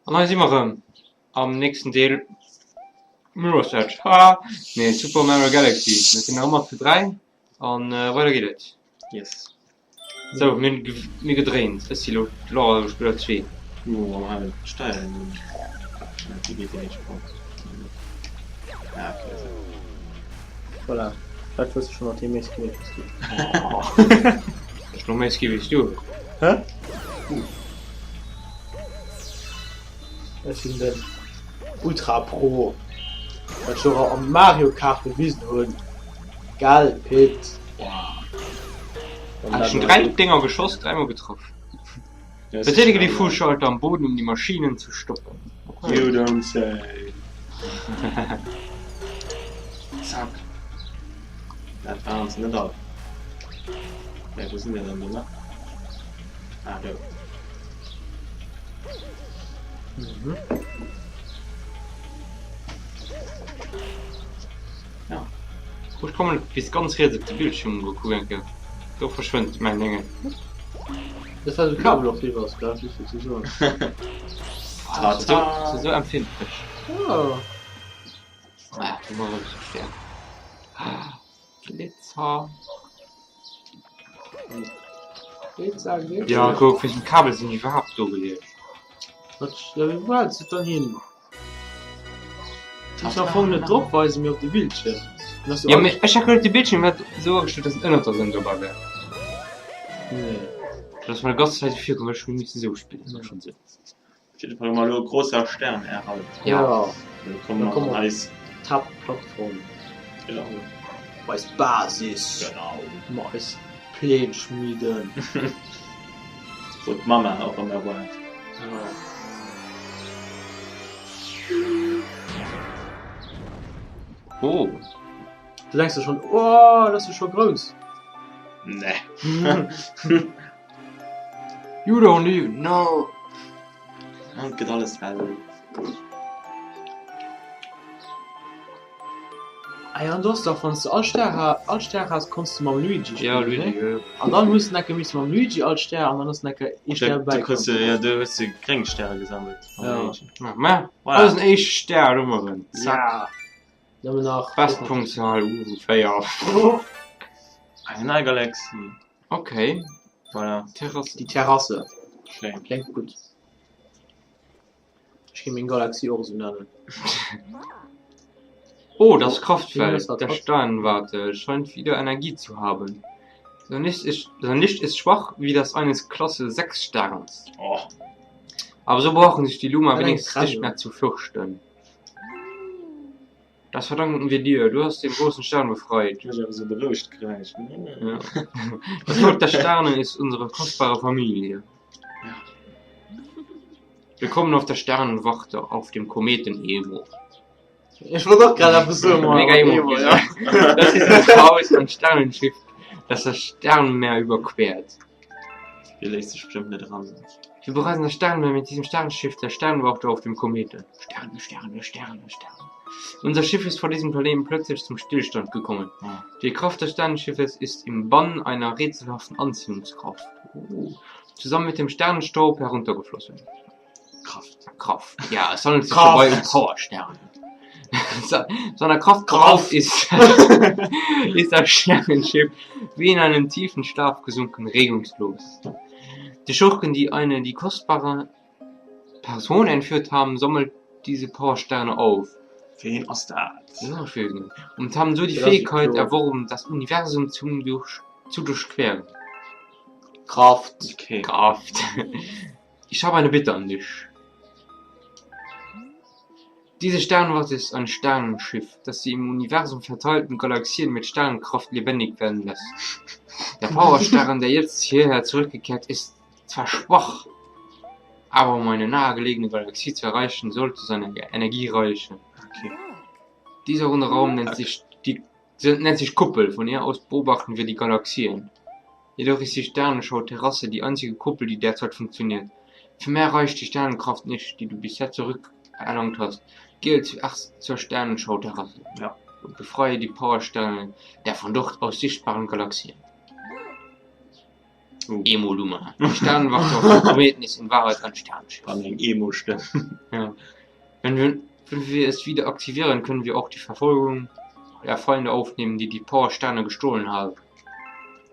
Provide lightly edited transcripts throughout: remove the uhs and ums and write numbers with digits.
Und dann sind wir am nächsten Teil Mirror's Edge. Nee, Super Mario Galaxy. Wir sind nochmal für 3 und weiter geht es. Yes. So, mir gedreht. Das ist die Laura Spieler 2. Nur halt steuern. Die geht ja nicht vor. Ja, okay. Voilà. Das wirst du schon noch demnächst gewählt. Das ist noch mehr wie du. Hä? Das sind den Ultra Pro. Das schon am Mario Kart bewiesen wurde. Geil, Pit. Wow. Hast schon 3 Dinger geschossen, 3-mal getroffen. Betätige die Fußschalter am Boden, um die Maschinen zu stoppen. Okay. You don't say. Zack. Das war uns nicht auf. Ja, wo sind wir dann, oder? Ah, da. Mhm. Ja. Ich komme bis ganz red auf die Bildschirm gucken. Da verschwindet meine Länge. Das war so Kabel auf die was, gar nicht so zu sagen. So empfindlich. Oh. Ah, du machst so schwer. Glitzer. Ja, guck, welchen Kabel sind die überhaupt so gelegt? Wie weit sind dann hin? Ich habe vorne Druckweise mir auf die Bildschirm. Ja, ich habe die Bildschirm so gestellt, dass es innerhalb sind dabei wäre. Nee. Das war eine ganze Zeit 4, können wir schon nicht so spielen. Das macht schon Sinn. Auf jeden Fall mal nur ein großer Stern erhalten. Ja. Dann kommen wir als Tab-Plattform. Genau. Als Basis. Genau. Mal als Pläne schmieden. Und Mama auch immer wollen. Ja. Oh. Du denkst ja schon, oh, das ist schon groß. Nee. You don't even know. Und geht alles fertig. Ah ja, und du hast doch von Altstern hast, kannst du mal Luigi spielen. Ja, Luigi, ne? ja. Und dann musst du nachher mit Luigi Altstern und dann hast du nachher ich dabei. Du hast die Kringsterne gesammelt. Ja. Ja, man. Das ist ein echt Stern, immerhin. Ja. Dann nach. Bestpunktzahl, Feierabend. Eine Galaxie. Okay. Voilà. Terrasse. Die Terrasse. Schön. Klingt gut. Ich gehe mir in Galaxie auch so nennen. Oh, das Ja, Kraftfeld das hat der was. Sternwarte scheint wieder Energie zu haben. Sein Licht ist schwach wie das eines Klasse 6 Sterns. Oh. Aber so brauchen sich die Luma Ja, wenigstens krass, nicht ja. mehr zu fürchten. Das verdanken wir dir. Du hast den großen Stern befreit. Ich habe so beruhigt gleich. Ja. Das Volk der Sterne ist unsere kostbare Familie. Ja. Willkommen auf der Sternenwache auf dem Kometen Evo. Ich wollte doch gerade ein bisschen mal. Mega Emo, ja. Das ist das Haus ein Sternenschiff, das das Sternenmeer überquert. Hier lässt sich bestimmt nicht dran. Wir bereisen das Sternenmeer mit diesem Sternenschiff der Sternenwache auf dem Kometen. Sterne, Sterne, Sterne, Sterne. Unser Schiff ist vor diesem Planeten plötzlich zum Stillstand gekommen. Ja. Die Kraft des Sternenschiffes ist im Bann einer rätselhaften Anziehungskraft. Zusammen mit dem Sternenstaub heruntergeflossen. Kraft. Ja, es handelt sich Kraft. dabei um Powersterne. Seiner Kraft ist, ist das Sternenschiff wie in einen tiefen Schlaf gesunken, regungslos. Die Schurken, die kostbare Person entführt haben, sammelt diese Powersterne auf. Wen aus der Ja, schön. Und haben so die Ja, Fähigkeit so. erworben, das Universum zu durchqueren. Kraft. Okay. Kraft. Ich habe eine Bitte an dich. Diese Sternwarte ist ein Sternenschiff, das die im Universum verteilten Galaxien mit Sternenkraft lebendig werden lässt. Der Powerstern, der jetzt hierher zurückgekehrt ist, zwar schwach, aber um eine nahegelegene Galaxie zu erreichen, sollte seine Energie reichen. Okay. Dieser runde Raum nennt sich Kuppel, von hier aus beobachten wir die Galaxien. Jedoch ist die Sternenschau-Terrasse die einzige Kuppel, die derzeit funktioniert. Für mehr reicht die Sternenkraft nicht, die du bisher zurückerlangt hast. Gehe zuerst zur Sternenschau-Terrasse. Ja. Und befreie die Powersterne der von dort aus sichtbaren Galaxien. Emo-Luma. Sternenwacht auf Kometen ist in Wahrheit ein Sternenschiff. An eng Emo stimmen. Ja. Wenn wir es wieder aktivieren, können wir auch die Verfolgung der Feinde aufnehmen, die Power-Sterne gestohlen haben.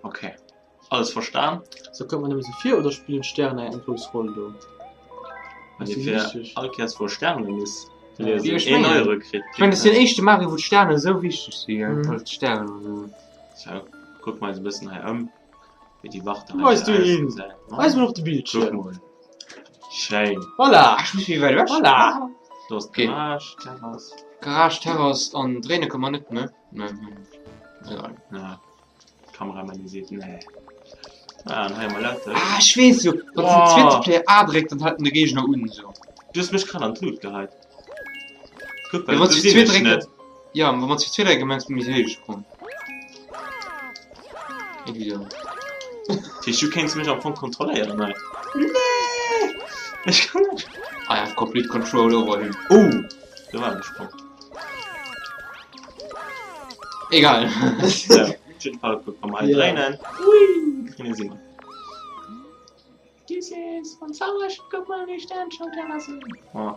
Okay. Alles verstanden? So kann man nämlich so 4 oder spielen Sterne ein plus Rolle. Wenn Das ihr ist für wichtig. Alkers vor Sternen ist, Ja, ihr ich seid meine- eure Kritik. Ich meine, das ist der erste Mario, wo die Sterne so wichtig sind. Mhm. Als Sterne. und so. So, guck mal so ein bisschen her wie die Wacht Weißt du ihn? Weiß man noch die Bildschirm. Guck mal. Schön. Voilà! Ach, ich muss wie weit weg? Voilà! Du hast Okay. Garage, Terrasse. Garage, Terrace und Drehne kann man nicht, ne? Nein. Egal. Ja. Kameramanisiert, nee. Ja, dann haben wir Leute. Ah, ich weiß so. Wenn Boah. ein zweiter Player A direkt, dann halten die Gegner unten so. Du hast mich gerade an den Tod gehalten. Guck Ja, mal, wenn du sie siehst zwei mich direkt. nicht. Ja, wenn man sich zwei direkt gemeinsam mit mir gesprungen. Irgendwie so. Tisch, du kennst mich am Anfang kontrollieren, nein? Nee! Ich kann nicht. I have complete control over him. Du warst gesprungen. Egal. So, schön Fall, guck mal Ja. rein. Hui! Können Sie mal. Dieses von Sauersch, guck mal, wie Stern schon Terrasse. Oh.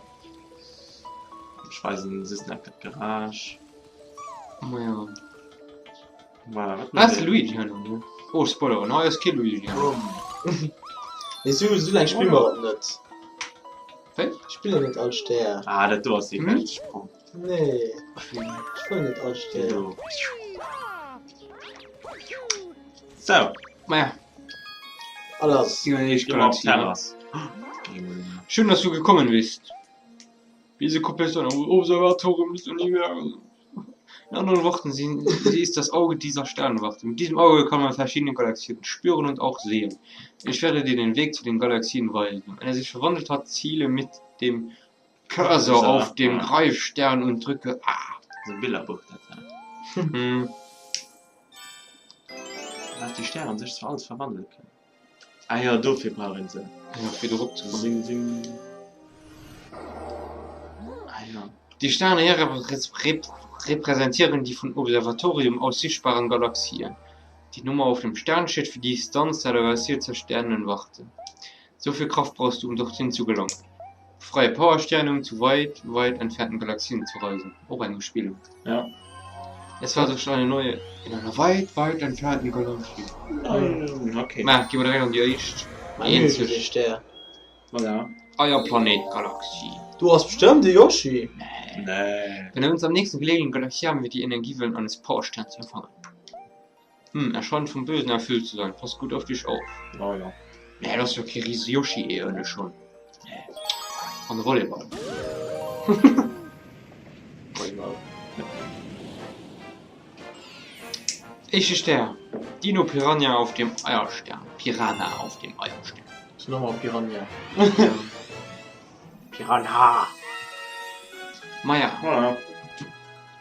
Ich weiß nicht, das ist eine Garage. Ja. Voilà, Was ist Luigi hier noch, ne? Oh, Spoiler, neues Kill Luigi. So lange spielen wir auch nicht. Was? Ich spiele nicht als Stern. Ah, das du hast die Hm? Welt gesprungen. Nee, ich spiele nicht als Stern. Du. So, Naja, Alles. die nächste gehen wir auf Galaxie. ne? Terrasse. Schön, dass du gekommen bist. Diese Gruppe ist ein Observatorium des Universums. In anderen Worten, sie ist das Auge dieser Sternenwacht. Mit diesem Auge kann man verschiedene Galaxien spüren und auch sehen. Ich werde dir den Weg zu den Galaxien weisen. Wenn er sich verwandelt hat, ziele mit dem Cursor So, auf dem ja. Greifstern und drücke A. So ein Bilderbuch, das Hm. dass die Sterne an sich so alles verwandeln können. Ah ja, dafür brauchen sie. Ja, für den Rückzug. Sing, sing. Ah ja. Die Sterne hier repräsentieren die von Observatorium aus sichtbaren Galaxien. Die Nummer auf dem Stern steht für die Distanz der Galaxie zur Sternenwachte. So viel Kraft brauchst du, um dorthin zu gelangen. Freie Powersterne, um zu weit entfernten Galaxien zu reisen. Auch eine Spielung. Ja. Es war durch eine neue, in einer weit entfernten Galaxie. Okay. Na, gehen wir direkt an die Echt. Mein Stern. Voilà. Euer Planet-Galaxie. Du hast bestimmt die Yoshi. Nee. Wenn wir uns am nächsten gelegenen Galaxie haben, wird die Energiewellen eines Powersterns empfangen. Er scheint vom Bösen erfüllt zu sein. Pass gut auf dich auf. Oh ja. Ja, das ist ja kein riesen Yoshi eher schon. Von Volleyball. Ich Stern. Dino Piranha auf dem Eierstern. Piranha auf dem Eierstern. Das ist nochmal Piranha. Piranha. Maja. Voilà.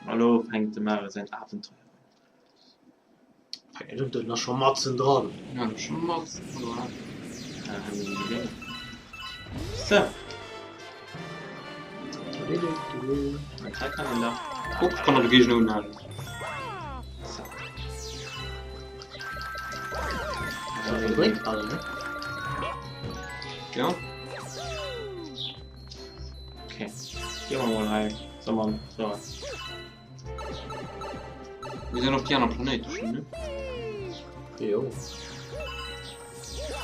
Hallo, fängt der Mare sein Abenteuer. Ja, du hast noch schon Matzen dran. Ja, schon mal. So, ein Kalender. Guck, kann er die Gegner unhalten. So. Ja, bringt alle, ne? Ja. Okay. Gehen wir mal rein. So, Mann. So. Wir sind auf die anderen Planeten schon, ne? Jo.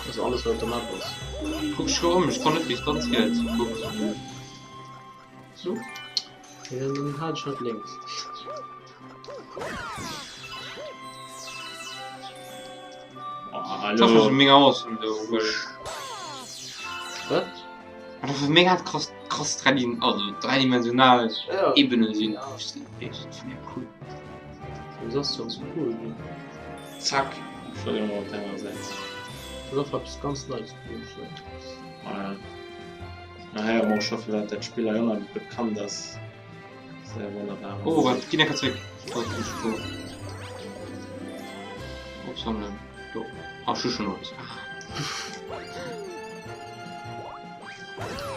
Das ist alles, was der Map ist. Guck schon, ich kann nicht Distanz jetzt. Guck. So. Ja, dann halt schon links. Oh, Das ist hallo. mega awesome, so. Was? Das ist mega krass dreidimensional Ja. Ebene sind. Das finde ich cool. Du sagst schon so cool. Ne? Zack. Entschuldigung, auf deiner Seite. Das ist ganz nice. Nachher haben wir auch schon vielleicht das Spiel immer bekannt, das sehr wunderbar. Oh, was? Geh nicht zurück. Ups, haben wir. So. Ach, schon noch was.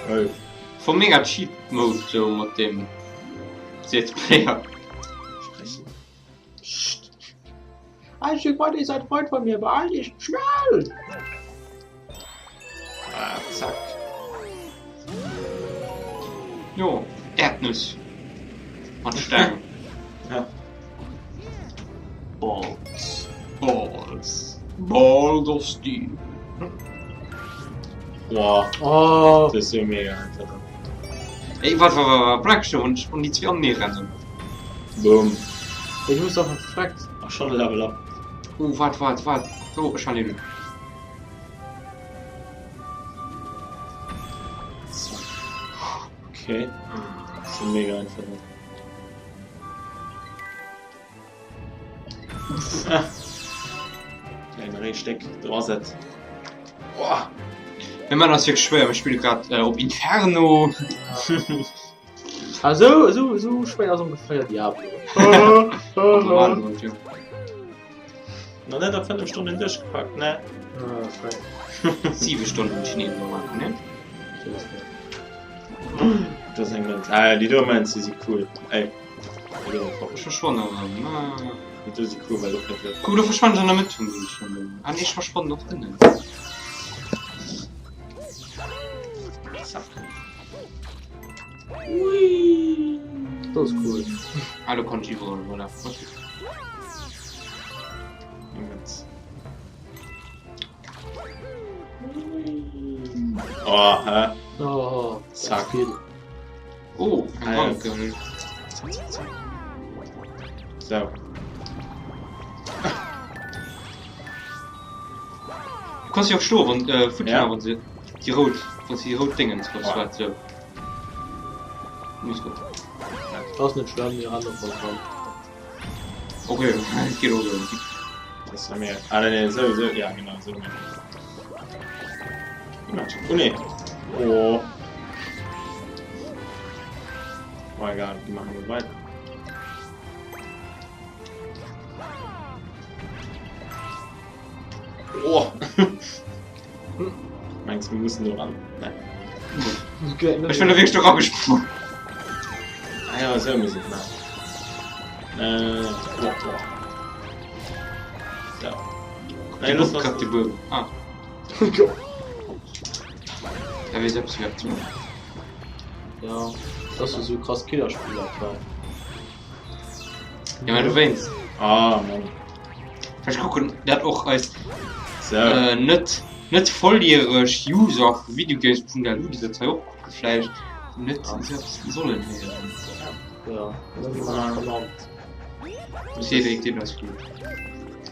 Hey. Vom mega Cheat Mode, so mit dem Set Player. Sprechen. Ein Stück weiter, ihr seid Freund von mir, beeil dich, schnell! Ah, zack. Jo, Erdnuss. Und Stangen. Ja. Balls. Balls. Balls of Steel. Boah, Oh, das ist so mega einfach. Ey, was, bleibst du und die zwei anderen rennen? Boom. ich muss doch verfragt. Ach, schon Level up. Warte. So, ich kann nicht. So. Okay. Das ist mega einfach. Kleiner Rehsteck, Draset. Boah. Wenn man das wirklich schwer, ich spiele gerade auf Inferno. Also, so schwer so ungefähr Diablo. Normal, ja. Noch nicht auf 5 Stunden durchgepackt, ne? 7 Stunden Schnee normal, ne? Das ist ein ganz. Ah, die Domains, die sind cool. Ey. Die Ich verschwunden, aber. sind cool, weil du kannst. Guck, du verschwand schon damit. Ah, nee, ich verschwunden noch drinnen. Das ist cool. Alle Conchivoren, oder? Oh, hä? Oh, Zack. viel. Oh, ein Ah, Bank. So. Du kannst ja auch Sturm und Futter Ja. und sie. Die Rot, was die Rot-Dingen, was Ja. war so. Muss gut. Das ist nicht schwer, die Hand von Front. Okay, es geht auch so. Das war mir. Ah, ne, so. Ja, genau, so. Oh, ne. Oh. Oh, egal, die machen wir weiter. Oh. Meinst du, wir müssen nur ran? Nein. Ich bin wirklich doch abgesprungen. Ah ja, so müssen wir. So. Die Nein, los, Luft gerade die Bögen. Ah, da will selbst wieder zu. Ja, das ist so krass Killerspieler, klar. Ja, wenn du weinst. Ah, Mann. Vielleicht gucken, der hat auch als So. nicht volljährig User auf Videogames.lu diese zwei auch vielleicht nicht selbst sollen. Ja, Ich sehe direkt den das gut.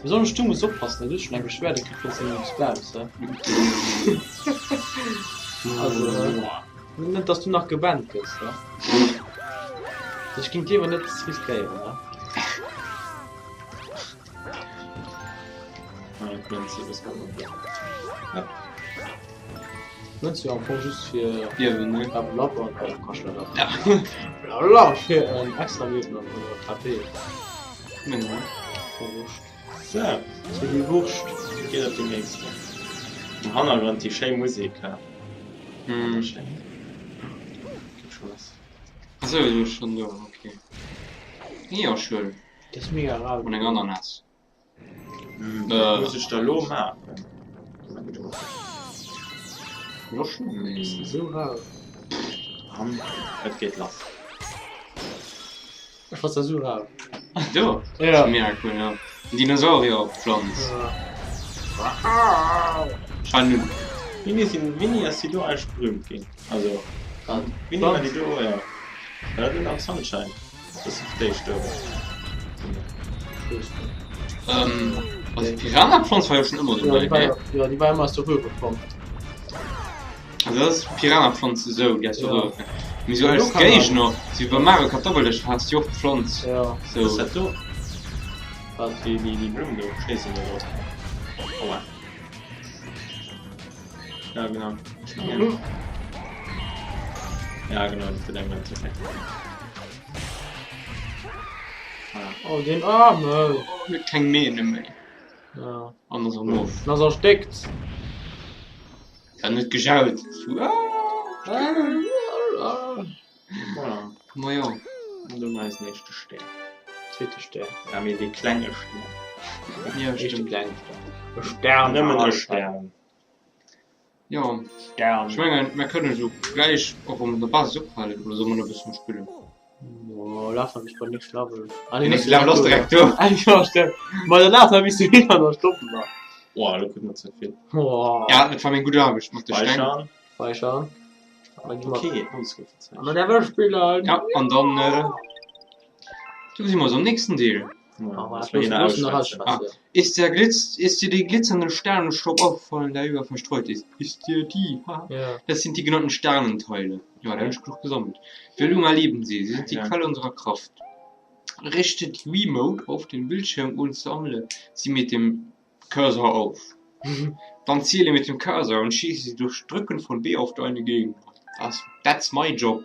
so eine Stimme so passen, das ist schon eine Beschwerde, die kriegt von nichts bleibst, ja? Also, nicht, dass du nach gebannt bist, ja? Das ging lieber nicht riskieren, ja? Nicht so am Punkt just für Ja, ne? Blabber und Kaschler. Ja. Blabber für ein extra Leben oder KP. Genau. So, So wie Wurscht. geht auf die nächste. Im Hintergrund die schöne Musik, ja. Hm. Schön. Gibt schon was. Achso, du bist schon da, okay. Ja, schön. Das ist mega rar. Und ein Ananas. Muss ich da lo machen? Ja, schön. Das ist so rar. Das geht los. Was ist so rar? Du? Ja. Mehr cool, ja. Dinosaurier-Pflanz. Scheint Winnie ist die do als berühmt ging. Also, Winnie war die do, ja. Ja, dann auch Sunshine. Das ist die Störung. also Piranha-Pflanz war ja schon immer so, Ja, ne? die war immer aus der Höhe gekommen. Also das ist Piranha-Pflanze so, die hast du Ja. so. Wie so als Gage noch. Sie bei Mario Kartoffel, das hast du auch gepflanzt. Ja. Das So. hat du. Die Blumen, du stehst in der Rot. Aua. Ja, genau. Ja, genau, das wird irgendwann zu fett. Oh, den Arme. Mit kein Mäh mehr. Ja. Anders auch noch. Na, so steckt. Ich hab nicht geschaut. So, Ja, Na ja. und du meinst nächste Stern. Zweite Stern. Da haben wir die Klänge stehen. Ja, Echt stimmt. klein. Stern. Nimm einen Stern. Ja, Stern. ich meine, wir können so gleich auf der Basis abhalten oder so mal ein bisschen spielen. Oh, lass mich bei nicht Level. Ah, Die nächste Level ist direkt durch. Ja, stimmt. Mal danach habe ich sie wieder noch stoppen. Boah, da kommt noch zu viel. Boah. Ja, das war mein guter Arbeit. Ich mach das streng. Speichern. Speichern. Okay, Ausrufezeichen. Aber der wird spielen. Ja, und dann, du sind wir so am nächsten Deal. Ja, Aber das das war muss jene noch als Ausschwätze. Schwätze. Ist dir die glitzernden Sternenstaub aufgefallen, der über verstreut ist? Ist dir die? Ha? Ja. Das sind die genannten Sternenteile. Ja, da habe ich genug gesammelt. Wir Luma lieben sie. Sie sind die Ja. Quelle unserer Kraft. Richte die Remote auf den Bildschirm und sammle sie mit dem Cursor auf. Dann ziele mit dem Cursor und schieße sie durch Drücken von B auf deine Gegend. That's my job.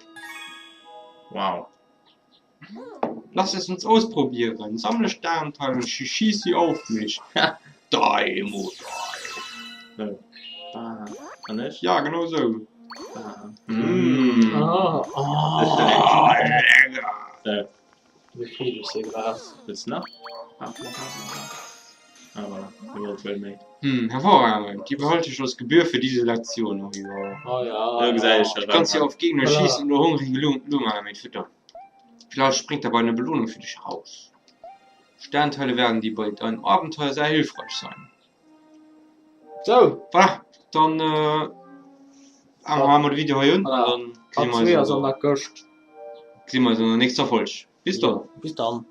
Wow. Lass es uns ausprobieren. Sammle Sternteile und schieß sie auf mich. Die Mutter. So. Kann ich? Ja, genau so. Mm. Ah. Ah, lecker. So. Wie viel ist hier Gras? Willst du noch? Aber, du wolltest wel mehr. Hervorragend. Die behalte ich als Gebühr für diese Lektion. Oh, ja. Oh ja. Ja, gesagt, ich Du kannst sie auf Gegner Klar. schießen und nur hungrige Luma damit füttern. Vielleicht springt dabei eine Belohnung für dich raus. Sternteile werden dir bei deinem Abenteuer sehr hilfreich sein. So. Voilà, dann haben wir das Video hier und Voilà. dann Hat sehen zwei wir so so nach Gast. in der nächsten Folge. Bis dann. Bis dann.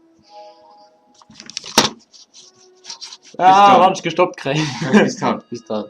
dann. Ja, hab ich gestoppt kriegen. Bis dann. Bis dann.